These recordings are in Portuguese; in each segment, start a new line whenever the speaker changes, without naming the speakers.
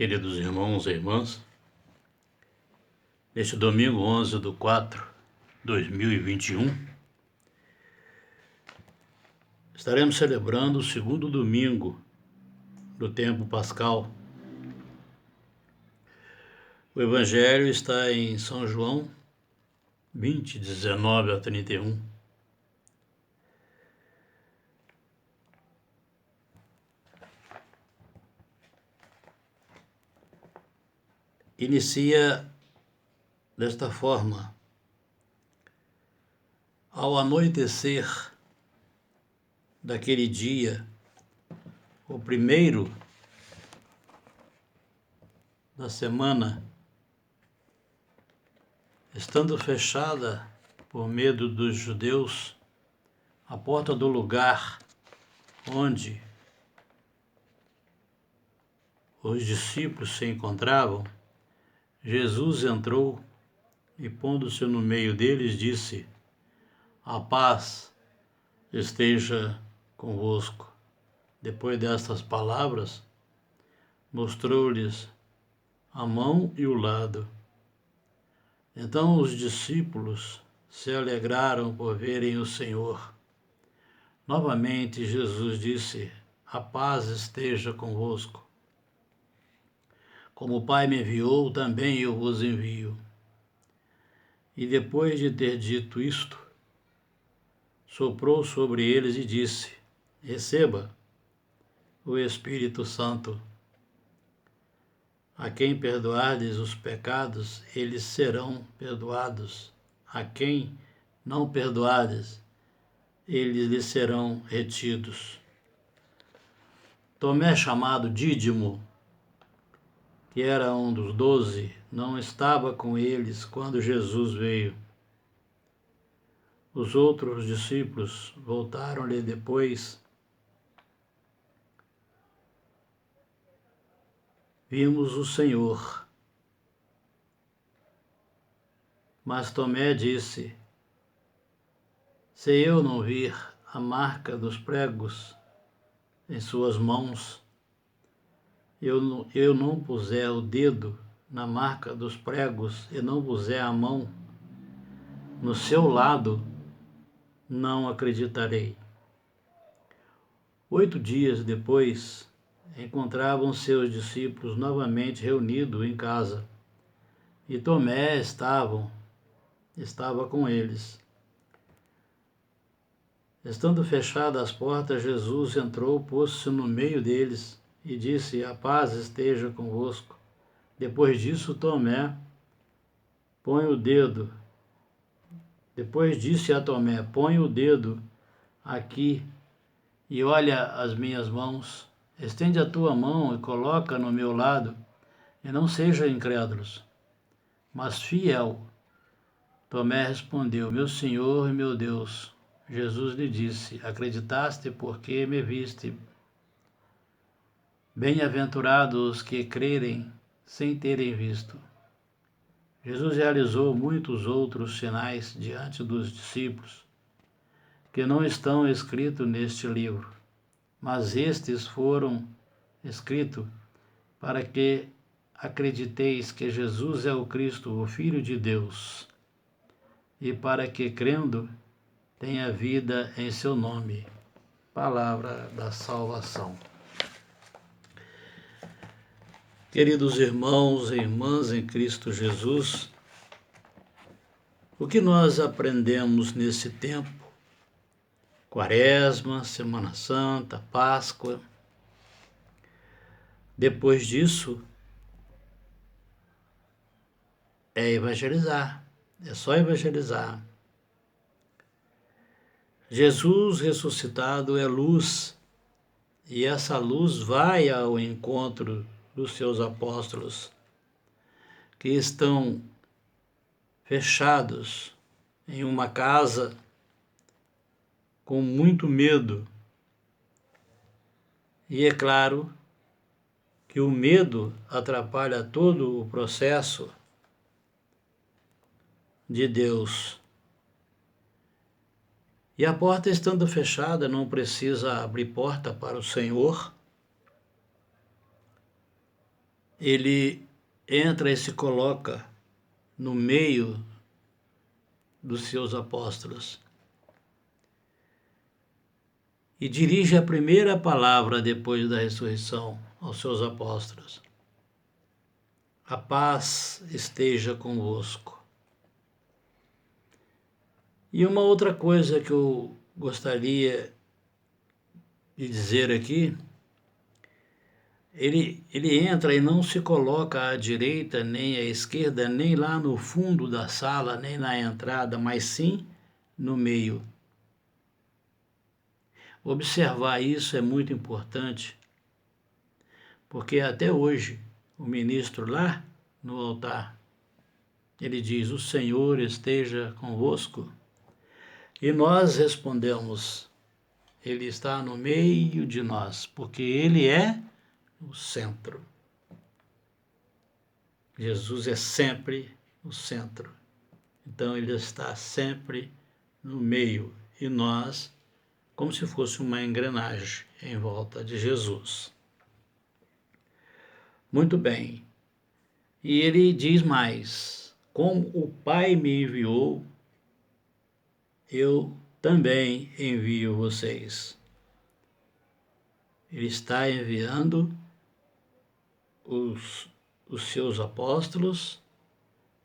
Queridos irmãos e irmãs, neste domingo 11/4/2021, estaremos celebrando o segundo domingo do tempo pascal. O Evangelho está em São João 20, 19-31. Inicia desta forma: ao anoitecer daquele dia, o primeiro da semana, estando fechada por medo dos judeus a porta do lugar onde os discípulos se encontravam, Jesus entrou e, pondo-se no meio deles, disse: "A paz esteja convosco." Depois destas palavras, mostrou-lhes a mão e o lado. Então os discípulos se alegraram por verem o Senhor. Novamente Jesus disse: "A paz esteja convosco. Como o Pai me enviou, também eu vos envio." E depois de ter dito isto, soprou sobre eles e disse: "Receba o Espírito Santo. A quem perdoardes os pecados, eles serão perdoados. A quem não perdoardes, eles lhes serão retidos." Tomé, chamado Dídimo, que era um dos 12, não estava com eles quando Jesus veio. Os outros discípulos voltaram-lhe depois: "Vimos o Senhor." Mas Tomé disse: "Se eu não vir a marca dos pregos em suas mãos, eu não puser o dedo na marca dos pregos e não puser a mão no seu lado, não acreditarei." 8 dias depois, encontravam-se os discípulos novamente reunidos em casa, e Tomé estava com eles. Estando fechadas as portas, Jesus entrou, pôs-se no meio deles e disse: "A paz esteja convosco." Depois disse a Tomé: "Põe o dedo aqui e olha as minhas mãos. Estende a tua mão e coloca no meu lado, e não seja incrédulos, mas fiel." Tomé respondeu: "Meu Senhor e meu Deus." Jesus lhe disse: "Acreditaste porque me viste? Bem-aventurados os que crerem sem terem visto." Jesus realizou muitos outros sinais diante dos discípulos, que não estão escritos neste livro, mas estes foram escritos para que acrediteis que Jesus é o Cristo, o Filho de Deus, e para que, crendo, tenha vida em seu nome. Palavra da salvação. Queridos irmãos e irmãs em Cristo Jesus, o que nós aprendemos nesse tempo? Quaresma, Semana Santa, Páscoa. Depois disso, é evangelizar. É só evangelizar. Jesus ressuscitado é luz, e essa luz vai ao encontro dos seus apóstolos, que estão fechados em uma casa com muito medo. E é claro que o medo atrapalha todo o processo de Deus. E a porta estando fechada, não precisa abrir porta para o Senhor. ele entra e se coloca no meio dos seus apóstolos e dirige a primeira palavra depois da ressurreição aos seus apóstolos: a paz esteja convosco. E uma outra coisa que eu gostaria de dizer aqui, ele entra e não se coloca à direita, nem à esquerda, nem lá no fundo da sala, nem na entrada, mas sim no meio. Observar isso é muito importante, porque até hoje o ministro lá no altar, ele diz: o Senhor esteja convosco. E nós respondemos: ele está no meio de nós, porque ele é o centro. Jesus é sempre o centro. Então ele está sempre no meio e nós, como se fosse uma engrenagem em volta de Jesus. Muito bem. E ele diz mais: como o Pai me enviou, eu também envio vocês. Ele está enviando os seus apóstolos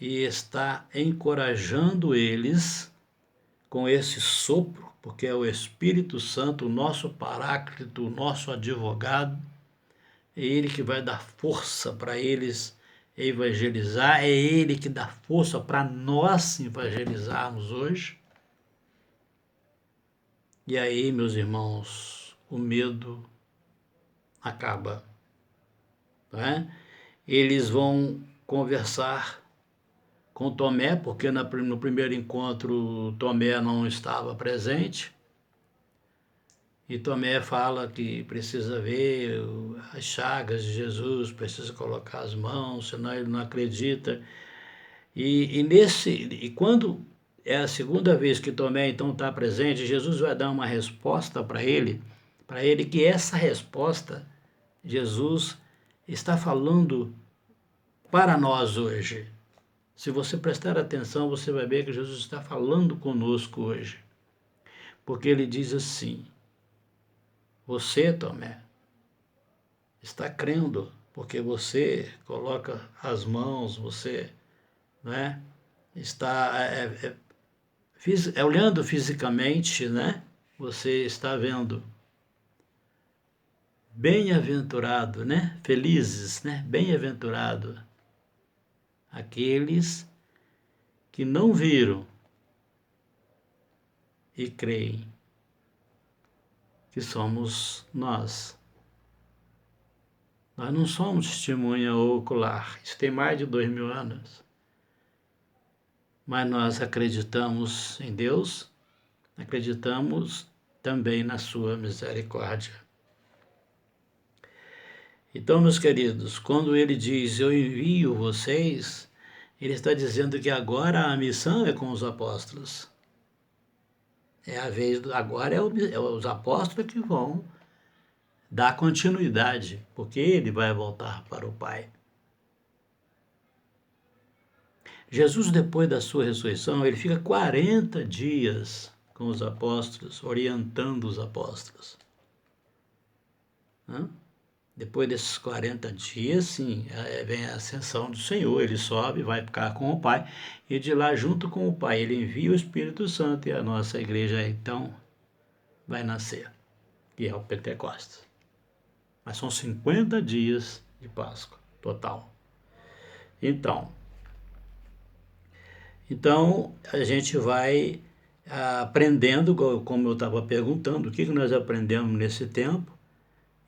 e está encorajando eles com esse sopro, porque é o Espírito Santo, o nosso Paráclito, o nosso advogado. É ele que vai dar força para eles evangelizar, é ele que dá força para nós evangelizarmos hoje. E aí, meus irmãos, o medo acaba. Né? Eles vão conversar com Tomé, porque no primeiro encontro Tomé não estava presente. E Tomé fala que precisa ver as chagas de Jesus, precisa colocar as mãos, senão ele não acredita. E quando é a segunda vez que Tomé então está presente, Jesus vai dar uma resposta para ele que essa resposta Jesus está falando para nós hoje. Se você prestar atenção, você vai ver que Jesus está falando conosco hoje. Porque ele diz assim: você, Tomé, está crendo porque você coloca as mãos, você, né, está olhando fisicamente, né, você está vendo. Bem-aventurado, né? Felizes, né? Bem-aventurado aqueles que não viram e creem, que somos nós. Nós não somos testemunha ocular, isso tem mais de 2000 anos. Mas nós acreditamos em Deus, acreditamos também na sua misericórdia. Então, meus queridos, quando ele diz eu envio vocês, ele está dizendo que agora a missão é com os apóstolos. É a vez agora é os apóstolos que vão dar continuidade, porque ele vai voltar para o Pai. Jesus, depois da sua ressurreição, ele fica 40 dias com os apóstolos, orientando os apóstolos. Depois desses 40 dias, sim, vem a ascensão do Senhor, ele sobe, vai ficar com o Pai, e de lá, junto com o Pai, ele envia o Espírito Santo e a nossa igreja, então, vai nascer, que é o Pentecostes. Mas são 50 dias de Páscoa, total. Então a gente vai aprendendo, como eu estava perguntando, o que nós aprendemos nesse tempo,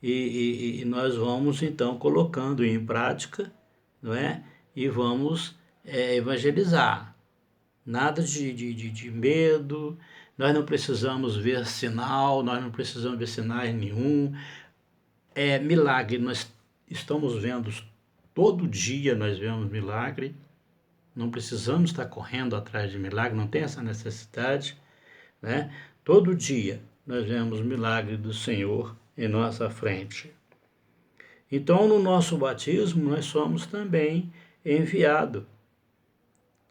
e nós vamos então colocando em prática, não é? E vamos evangelizar. Nada de medo, nós não precisamos ver sinal, nós não precisamos ver sinais nenhum. Milagre, nós estamos vendo todo dia, nós vemos milagre, não precisamos estar correndo atrás de milagre, não tem essa necessidade, né? Todo dia nós vemos milagre do Senhor em nossa frente. Então, no nosso batismo, nós somos também enviados.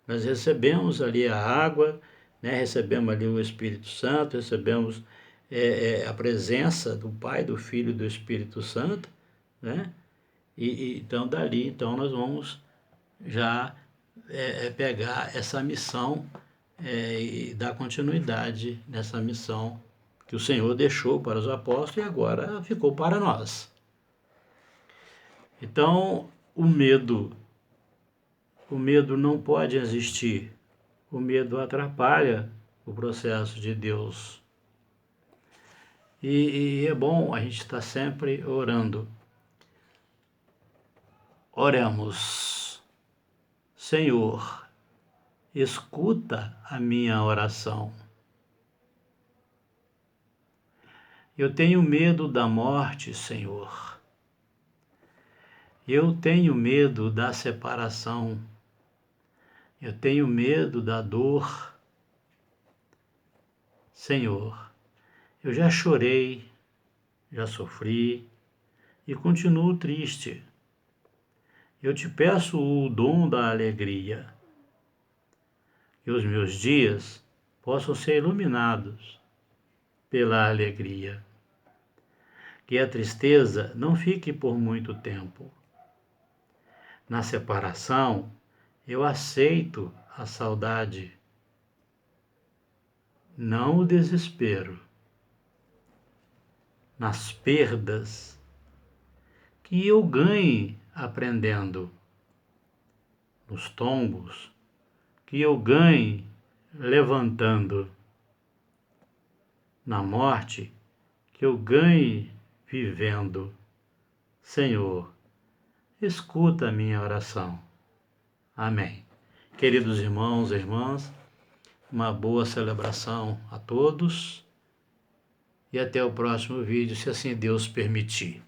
Nós recebemos ali a água, né? Recebemos ali o Espírito Santo, recebemos a presença do Pai, do Filho e do Espírito Santo, né? Então, dali, então, nós vamos já pegar essa missão e dar continuidade nessa missão que o Senhor deixou para os apóstolos e agora ficou para nós. Então, o medo não pode existir. O medo atrapalha o processo de Deus. E é bom a gente estar sempre orando. Oremos. Senhor, escuta a minha oração. Eu tenho medo da morte, Senhor. Eu tenho medo da separação. Eu tenho medo da dor. Senhor, eu já chorei, já sofri e continuo triste. Eu te peço o dom da alegria. Que os meus dias possam ser iluminados pela alegria. Que a tristeza não fique por muito tempo. Na separação, eu aceito a saudade, não o desespero. Nas perdas, que eu ganhe aprendendo. Nos tombos, que eu ganhe levantando. Na morte, que eu ganhe vivendo. Senhor, escuta a minha oração. Amém. Queridos irmãos e irmãs, uma boa celebração a todos e até o próximo vídeo, se assim Deus permitir.